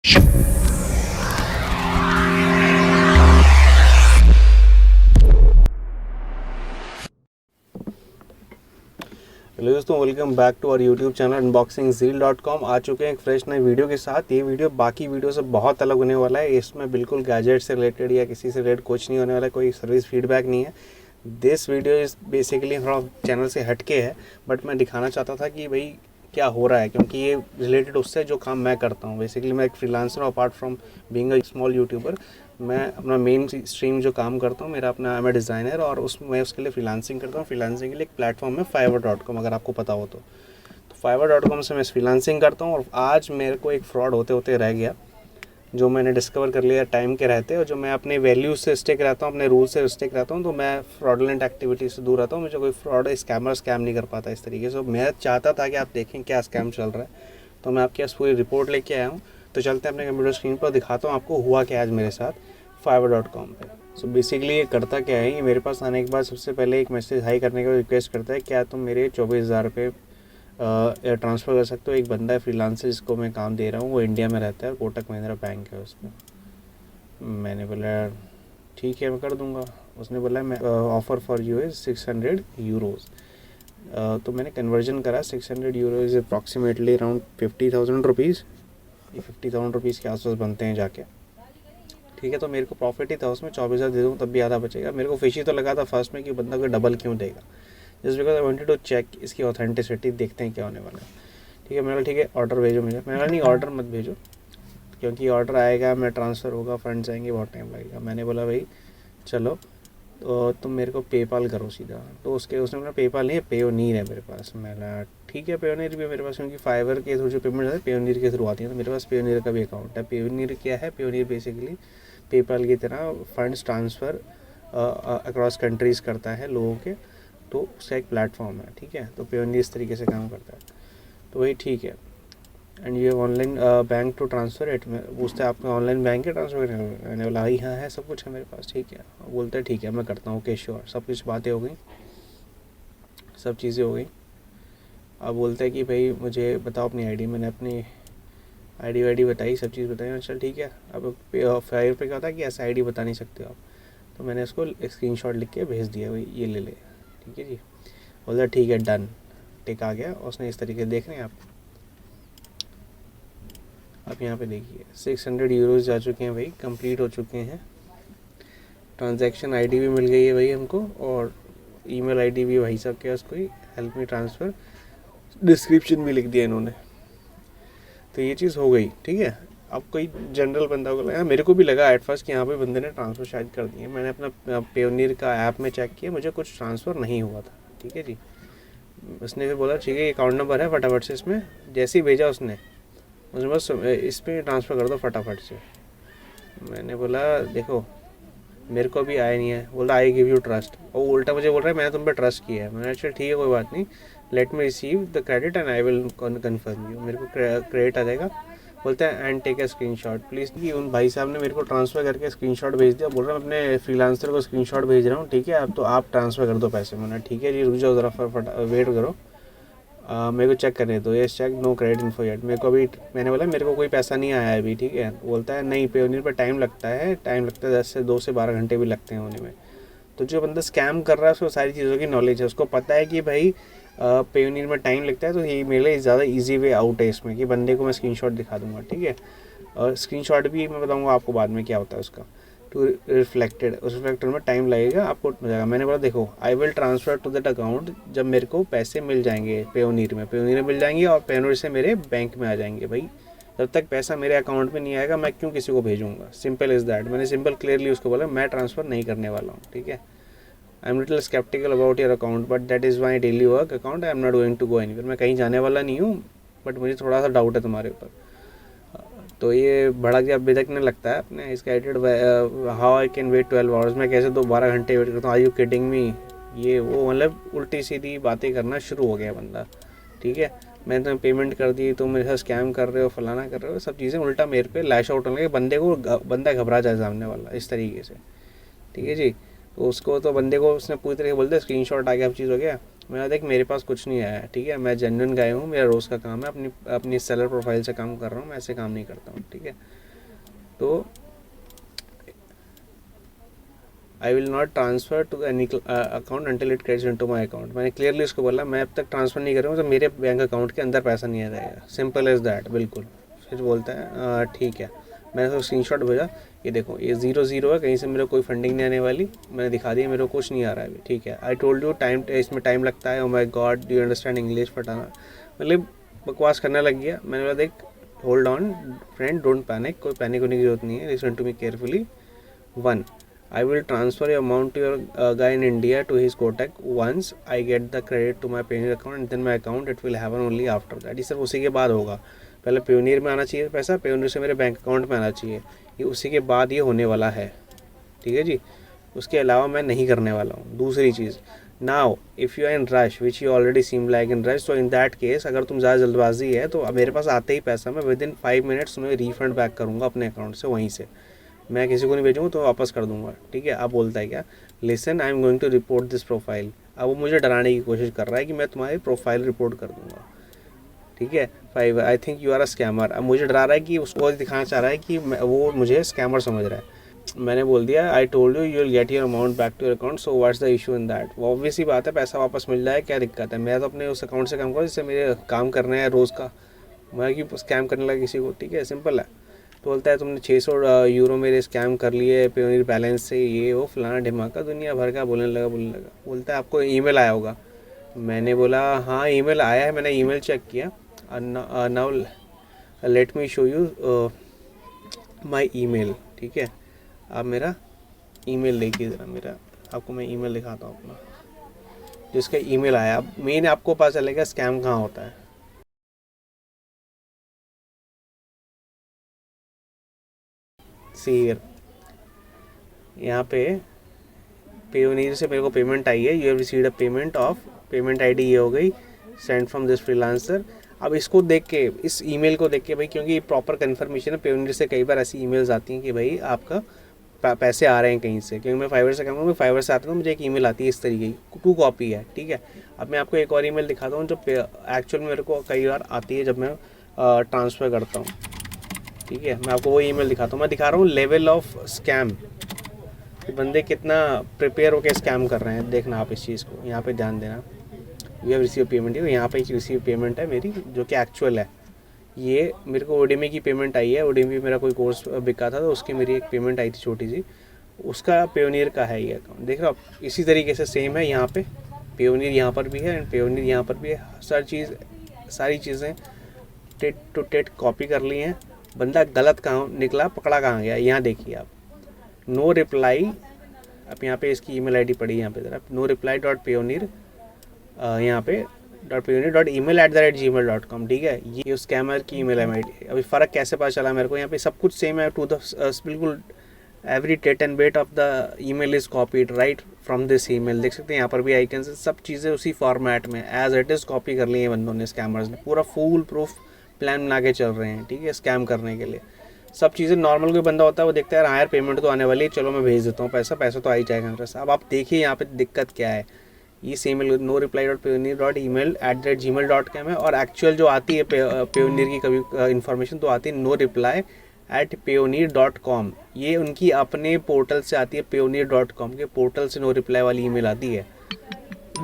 Hello दोस्तों, welcome back to our YouTube channel unboxingzeal.com। आ चुके हैं एक फ्रेश नई वीडियो के साथ। ये वीडियो बाकी वीडियो से बहुत अलग होने वाला है। इसमें बिल्कुल गैजेट से रिलेटेड या किसी से रिलेटेड कुछ नहीं होने वाला है, कोई सर्विस फीडबैक नहीं है। दिस वीडियो इज़ बेसिकली थोड़ा चैनल से हटके है, बट मैं दिखाना चाहता था कि भाई क्या हो रहा है, क्योंकि ये रिलेटेड उससे जो काम मैं करता हूँ। बेसिकली मैं एक freelancer, apart from being a small YouTuber, मैं अपना मेन स्ट्रीम जो काम करता हूँ, मेरा अपना मैं डिज़ाइनर, और मैं उसके लिए फ्रीलांसिंग करता हूँ। फ्रीलांसिंग के लिए एक प्लेटफॉर्म है fiverr.com, अगर आपको पता हो तो fiverr.com से मैं फ्रीलांसिंग करता हूँ। और आज मेरे को एक फ्रॉड होते होते रह गया, जो मैंने डिस्कवर कर लिया टाइम के रहते, और जो मैं अपने वैल्यूज से स्टिक रहता हूँ, अपने रूल से स्टिक रहता हूँ, तो मैं फ्रॉडलेंट एक्टिविटी से दूर रहता हूँ। मुझे कोई फ्रॉड स्कैमर स्कैम नहीं कर पाता इस तरीके से। मैं चाहता था कि आप देखें क्या स्कैम चल रहा है, तो मैं आपके पास पूरी रिपोर्ट लेके आया हूँ। तो चलते हैं अपने कंप्यूटर स्क्रीन पर, दिखाता हूँ आपको हुआ क्या आज मेरे साथ fiverr.com पे। सो बेसिकली ये करता क्या है, ये मेरे पास आने के बाद सबसे पहले एक मैसेज हाई करने का रिक्वेस्ट करता है, क्या तुम मेरे 24,000 रुपये ट्रांसफ़र कर सकते हो। एक बंदा है फ्रीलांसर जिसको मैं काम दे रहा हूँ, वो इंडिया में रहता है, कोटक महिंद्रा बैंक है उसमें। मैंने बोला ठीक है, मैं कर दूँगा। उसने बोला मैं offer for you is 600 euros. तो मैंने कन्वर्जन करा। 600 euro is approximately around 50,000 rupees. ये 50,000 रुपीज़ के आसपास बनते हैं जाके, ठीक है। तो मेरे को प्रॉफिट ही था उसमें, 24,000 दे दूँ तब भी आधा बचेगा। मेरे को फिश ही तो लगा था फर्स्ट में कि बंदा को डबल क्यों देगा, just because I wanted to check इसकी ऑथेंटिसिटी, देखते हैं क्या होने वाला है। ठीक है, मैंने बोला ठीक है ऑर्डर भेजो मुझे। मैंने बोला नहीं, ऑर्डर मत भेजो, क्योंकि ऑर्डर आएगा, मैं ट्रांसफ़र होगा, फंड्स आएंगे, बहुत टाइम लगेगा। मैंने बोला भाई चलो तो तुम मेरे को पेपाल करो सीधा। तो उसने बोला पेपाल नहीं है, पेयोनीर है मेरे पास। मैंने ठीक है, पेयोनीर भी है मेरे पास, क्योंकि फाइवर के थ्रू जो पेमेंट आती है पेयोनीर के थ्रू आती है, तो मेरे पास पेयोनीर का भी अकाउंट है। पेयोनीर क्या है, पेयोनीर बेसिकली पेपाल की तरह फंड्स ट्रांसफ़र अक्रॉस कंट्रीज़ करता है लोगों के, तो उसका एक प्लेटफॉर्म है, ठीक है। तो पेयोनीर इस तरीके से काम करता है, तो वही ठीक है। एंड ये online bank to transfer it, में पूछते हैं आपने ऑनलाइन बैंक के ट्रांसफ़र करने का। मैंने बोला हाँ है, सब कुछ है मेरे पास, ठीक है। बोलते हैं ठीक है मैं करता हूँ, ओके श्योर। सब कुछ बातें हो गई, सब चीज़ें हो गई। अब बोलते हैं कि भाई मुझे बताओ अपनी आईडी। मैंने अपनी आईडी वाईडी बताई, सब चीज़ बताई। चल ठीक है। अब फाइवर पे क्या होता है कि ऐसा आईडी बता नहीं सकते हो आप, तो मैंने उसको स्क्रीनशॉट लिख के भेज दिया, भाई ये ले ले, ठीक है जी। बोलता ठीक है डन, टिक आ गया। उसने इस तरीके देख रहे हैं आप यहाँ पे देखिए 600 यूरोज़ जा चुके हैं भाई, कंप्लीट हो चुके हैं। ट्रांजैक्शन आईडी भी मिल गई है भाई हमको, और ईमेल आईडी भी भाई साहब के पास, कोई हेल्प मी ट्रांसफ़र, डिस्क्रिप्शन भी लिख दिया इन्होंने। तो ये चीज़ हो गई, ठीक है। अब कोई जनरल बंदा को लगा, मेरे को भी लगा एट फर्स्ट कि यहाँ पे बंदे ने ट्रांसफ़र शायद कर दिए। मैंने अपना पेयोनीर का ऐप में चेक किया, मुझे कुछ ट्रांसफ़र नहीं हुआ था, ठीक है जी। उसने फिर बोला ठीक है ये अकाउंट नंबर है, फटाफट से इसमें, जैसे ही भेजा उसने बस इस पर ट्रांसफ़र कर दो फटाफट से। मैंने बोला देखो मेरे को भी आया नहीं है। बोला आई गिव यू ट्रस्ट, और उल्टा मुझे बोल रहा है मैंने तुम पे ट्रस्ट किया है। मैंने अच्छा ठीक है कोई बात नहीं, let me receive the credit and I will confirm you. मेरे को क्रेडिट आ जाएगा। बोलता है and take a screenshot please. कि उन भाई साहब ने मेरे को ट्रांसफ़र करके स्क्रीनशॉट भेज दिया। बोल रहा मैं अपने फ्रीलांसर को स्क्रीनशॉट भेज रहा हूँ, ठीक है अब तो आप ट्रांसफ़र कर दो पैसे। मैंने ठीक है जी, रुक जाओ ज़रा, वेट करो, मेरे को चेक करने दो। ये check no credit info yet. मेरे को अभी, मैंने बोला मेरे को कोई पैसा नहीं आया है अभी, ठीक है। बोलता है नहीं पेयोनीर पर टाइम लगता है, 10 से 2 से 12 घंटे भी लगते हैं होने में। तो जो बंदा स्कैम कर रहा है उसको सारी चीज़ों की नॉलेज है, उसको पता है कि भाई पेयोनीर में टाइम लगता है, तो ये मेरे लिए ज़्यादा ईजी वे आउट है इसमें, कि बंदे को मैं स्क्रीनशॉट दिखा दूँगा, ठीक है। और स्क्रीनशॉट भी मैं बताऊँगा आपको बाद में क्या होता है उसका, टू रिफ्लेक्टेड, उस रिफ्लेक्टर में टाइम लगेगा, आपको हो जाएगा। मैंने बोला देखो I will transfer to that account जब मेरे को पैसे मिल जाएंगे, पेयोनीर में मिल जाएंगे, और पेयोनीर से मेरे बैंक में आ जाएंगे। भाई जब तक पैसा मेरे अकाउंट में नहीं आएगा मैं क्यों किसी को भेजूँगा, सिंपल इज़ दैट। मैंने सिंपल क्लियरली उसको बोला मैं ट्रांसफ़र नहीं करने वाला हूँ, ठीक है। I am little sceptical about your account, but that is my daily work account, I am not going to go anywhere. मैं कहीं जाने वाला नहीं हूँ, बट मुझे थोड़ा सा डाउट है तुम्हारे ऊपर। तो ये बड़ा क्या बेदकने लगता है अपने इसका edit, how I can wait 12 hours, मैं कैसे 12 घंटे वेट करता हूँ, आर यू किडिंग मी, ये वो, मतलब उल्टी सीधी बातें करना शुरू हो गया बंदा, ठीक है। मैंने तुम्हें पेमेंट कर दी, तुम मेरे साथ स्कैम कर रहे हो, फलाना कर रहे हो, सब चीज़ें उल्टा मेरे पे लैश आउट होने लगे। बंदा घबरा जाए सामने वाला इस तरीके से, ठीक है जी। तो उसको तो बंदे को उसने पूरी तरीके बोल दिया, स्क्रीनशॉट आ गया, सब चीज़ हो गया। मैं देख मेरे पास कुछ नहीं आया, ठीक है, मैं जेन्युइन गाय हूँ, मेरा रोज़ का काम है, अपनी सेलर प्रोफाइल से काम कर रहा हूँ, मैं ऐसे काम नहीं करता हूँ, ठीक है। तो I will not transfer to any account until it credits into my account. मैंने क्लियरली उसको बोला मैं अब तक ट्रांसफ़र नहीं करूँगा तो मेरे बैंक अकाउंट के अंदर पैसा नहीं आ जाएगा, सिंपल एज़ दैट, बिल्कुल। फिर बोलता है ठीक है। मैंने उसको स्क्रीनशॉट भेजा, ये देखो ये 0 है, कहीं से मेरे कोई फंडिंग नहीं आने वाली, मैंने दिखा दिया मेरे को कुछ नहीं आ रहा है अभी, ठीक है। आई टोल्ड यू टाइम, इसमें टाइम लगता है, oh my god do you understand English, फटाना, मतलब बकवास करने लग गया। मैंने बोला देख hold on friend, don't panic, कोई पैनिक होने की जरूरत नहीं है, listen to me carefully. 1, I will transfer your amount to your guy in India to his Kotak once I get the credit to my Payoneer account and then my account it will happen only after that। ये सिर्फ उसी के बाद होगा, पहले Payoneer में आना चाहिए पैसा, Payoneer से मेरे बैंक अकाउंट में आना चाहिए, ये उसी के बाद ये होने वाला है, ठीक है जी। उसके अलावा मैं नहीं करने वाला हूँ। दूसरी चीज़, now if you are in rush which you already seem like in rush, तो इन दैट केस अगर तुम ज़्यादा जल्दबाजी है तो मेरे पास आते ही पैसा मैं विद इन 5 मिनट्स तुम्हें रिफंड बैक करूँगा अपने अकाउंट से, वहीं से, मैं किसी को नहीं भेजूँगा तो वापस कर दूंगा, ठीक है। अब बोलता है क्या, listen I am going to report this profile. अब वो मुझे डराने की कोशिश कर रहा है कि मैं तुम्हारी प्रोफाइल रिपोर्ट कर दूंगा, ठीक है। 5, I think you are a scammer. अब मुझे डरा रहा है कि उसको दिखाना चाह रहा है कि वो मुझे स्कैमर समझ रहा है। मैंने बोल दिया I told you will get your amount back to your account, so what's the issue in that. वो ऑब्वियस ही बात है, पैसा वापस मिल जाए, क्या दिक्कत है, मैं तो अपने उस अकाउंट से काम करूँ जिससे मेरे काम करने हैं रोज़ का, मैं क्यों स्कैम करने लगा किसी को, ठीक है, सिंपल है। तो बोलता है तुमने 600 यूरो मेरे स्कैम कर लिए पेयोनीर बैलेंस से, ये वो फलाना ढिमाका दुनिया भर का बोलने लगा। बोलता है आपको ईमेल आया होगा। मैंने बोला हाँ ईमेल आया है, मैंने ईमेल चेक किया। Now let me show you my email, ठीक है। आप मेरा ईमेल देखिए ज़रा, मेरा आपको मैं ईमेल दिखाता हूँ अपना, जिसका ईमेल आया। अब मेन आपको पता चलेगा स्कैम कहाँ होता है। सी यहाँ पे पेयोनीर से मेरे को पेमेंट आई है, you have received a payment of, payment ID ये हो गई, सेंड फ्रॉम दिस फ्रीलांसर। अब इसको देख के, इस ईमेल को देख के भाई, क्योंकि प्रॉपर कंफर्मेशन है, पेयोनीर से कई बार ऐसी ईमेल्स आती हैं कि भाई आपका पैसे आ रहे हैं कहीं से, क्योंकि मैं फाइवर से काम करूँ, मैं फाइवर से आता हूँ, मुझे एक ईमेल आती है इस तरीके की, 2 कॉपी है, ठीक है। अब मैं आपको एक और ईमेल दिखाता हूँ जो एक्चुअल में मेरे को कई बार आती है जब मैं ट्रांसफ़र करता हूँ, ठीक है। मैं आपको वो ईमेल दिखाता हूँ, मैं दिखा रहा हूँ लेवल ऑफ स्कैम, बंदे कितना प्रिपेयर होकर स्कैम कर रहे हैं। देखना आप इस चीज़ को, यहाँ पे ध्यान देना। यू हैव रिसीव पेमेंट, यहाँ पे रिसीव पेमेंट है मेरी जो कि एक्चुअल है। ये मेरे को ओडीमी की पेमेंट आई है, ओडीमी मेरा कोई कोर्स बिका था तो उसकी मेरी एक पेमेंट आई थी छोटी सी, उसका पेयोनीर का है ये अकाउंट। देख रहे हो आप, इसी तरीके से सेम है, यहाँ पे पेयोनीर यहाँ पर भी है एंड पेयोनीर यहाँ पर भी है। सारी चीज़ें टेट टू टेट कॉपी कर ली हैं। बंदा गलत कहाँ निकला, पकड़ा कहाँ गया, यहाँ देखिए आप, नो रिप्लाई। अब यहाँ पे इसकी ईमेल आईडी पड़ी है यहाँ पे ज़रा, नो रिप्लाई डॉट पेयोनीर, यहाँ पे .payoneer.email@gmail.com, ठीक है। ये उस स्कैमर की ईमेल आईडी। अभी फ़र्क कैसे पता चला मेरे को, यहाँ पे सब कुछ सेम है, टू द बिल्कुल every tit and bit of the email is copied right from this email. देख सकते हैं यहाँ पर भी आइकन से सब चीज़ें उसी फॉर्मेट में एज इट इज़ कॉपी कर ली है बंदों ने, स्कैमर्स ने पूरा फुल प्रूफ प्लान बना के चल रहे हैं, ठीक है, स्कैम करने के लिए। सब चीज़ें नॉर्मल कोई बंदा होता है वो देखता है हायर पेमेंट तो आने वाली है, चलो मैं भेज देता हूँ पैसा तो आ ही जाएगा मेरे। अब आप देखिए यहाँ पे दिक्कत क्या है, ये सेम नो रिप्लाई .payoneer.email@gmail.com है, और एक्चुअल जो आती है पेयोनीर की कभी इन्फॉर्मेशन तो आती है नो रिप्लाई @payoneer.com। ये उनकी अपने पोर्टल से आती है, payoneer.com के पोर्टल से नो रिप्लाई वाली ईमेल आती है।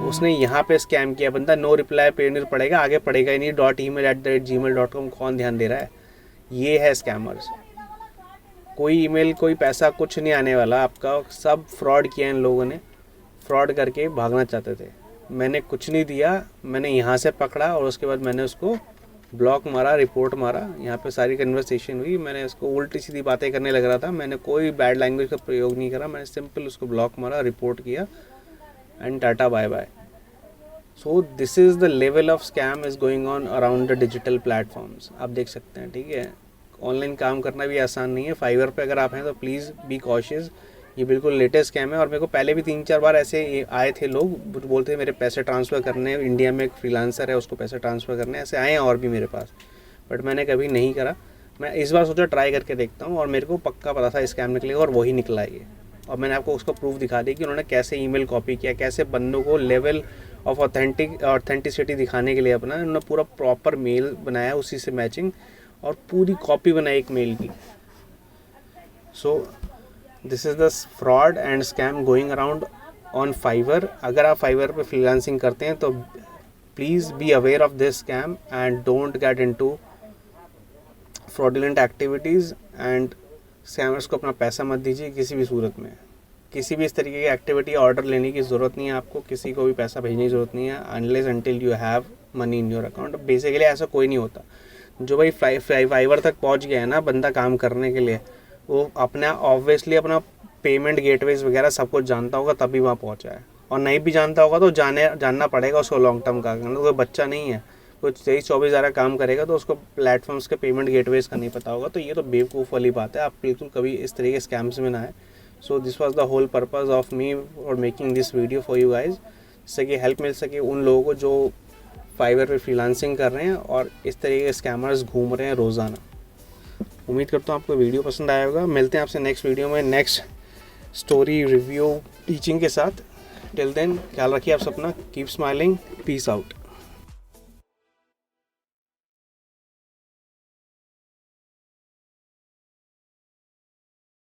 उसने यहाँ पे स्कैम किया बंदा, नो रिप्लाई पेयोनीर पड़ेगा, आगे पड़ेगा ही नहीं .email@gmail.com, कौन ध्यान दे रहा है। ये है स्कैमर्स। कोई ईमेल कोई पैसा कुछ नहीं आने वाला आपका, सब फ्रॉड किया इन लोगों ने, फ्रॉड करके भागना चाहते थे। मैंने कुछ नहीं दिया, मैंने यहाँ से पकड़ा और उसके बाद मैंने उसको ब्लॉक मारा, रिपोर्ट मारा। यहाँ पे सारी कन्वर्सेशन हुई, मैंने उसको उल्टी सीधी बातें करने लग रहा था, मैंने कोई बैड लैंग्वेज का प्रयोग नहीं करा, मैंने सिंपल उसको ब्लॉक मारा, रिपोर्ट किया and tata bye bye. So this is the level of scam is going on around the digital platforms. आप देख सकते हैं, ठीक है। ऑनलाइन काम करना भी आसान नहीं है। फाइवर पे अगर आप हैं तो प्लीज़ बी कॉशियस, ये बिल्कुल लेटेस्ट स्कैम है। और मेरे को पहले भी 3-4 बार ऐसे आए थे लोग, बोलते थे मेरे पैसे ट्रांसफ़र करने हैं, इंडिया में एक फ्रीलांसर है उसको पैसे ट्रांसफ़र करने हैं, ऐसे आए हैं और भी मेरे पास, बट मैंने कभी नहीं करा। मैं इस बार सोचा ट्राई करके देखता हूँ, और मेरे को पक्का पता था स्कैम निकलेगा और वही निकला ये, और मैंने आपको उसका प्रूफ दिखा दिया कि उन्होंने कैसे ईमेल कॉपी किया, कैसे बंदों को लेवल ऑफ ऑथेंटिसिटी दिखाने के लिए अपना उन्होंने पूरा प्रॉपर मेल बनाया उसी से मैचिंग, और पूरी कॉपी बनाई एक मेल की। सो this is the fraud and scam going around on Fiverr. अगर आप फाइवर पे फ्रीलांसिंग करते हैं तो please be aware of this scam and don't get into fraudulent activities and scammers को अपना पैसा मत दीजिए किसी भी सूरत में। किसी भी इस तरीके की एक्टिविटी ऑर्डर लेने की ज़रूरत नहीं है आपको, किसी को भी पैसा भेजने की ज़रूरत नहीं है unless until you have money in your account. Basically ऐसा कोई नहीं होता। जो भाई फाइवर तक पहुंच गया है ना बंदा काम करने के लिए, वो अपना ऑब्वियसली अपना पेमेंट गेटवेज वगैरह सब कुछ जानता होगा तभी वहाँ पहुँचा है, और नहीं भी जानता होगा तो जानना पड़ेगा उसको लॉन्ग टर्म का। कोई बच्चा नहीं है, कुछ 23-24 हज़ार काम करेगा तो उसको प्लेटफॉर्म्स के पेमेंट गेटवेज का नहीं पता होगा। तो ये तो बेवकूफ़ वाली बात है, आप बिल्कुल कभी इस तरीके के स्कैम्स में ना आए। So this was the whole purpose of me और making this video for you guys, जिससे कि हेल्प मिल सके उन लोगों को जो फाइवर पे फ्रीलांसिंग कर रहे हैं और इस तरीके के स्कैमर्स घूम रहे हैं रोज़ाना। उम्मीद करता हूँ आपको वीडियो पसंद आया होगा। मिलते हैं आपसे नेक्स्ट वीडियो में नेक्स्ट स्टोरी रिव्यू टीचिंग के साथ। टिल देन ख्याल रखिए आप अपना, कीप स्माइलिंग, पीस आउट।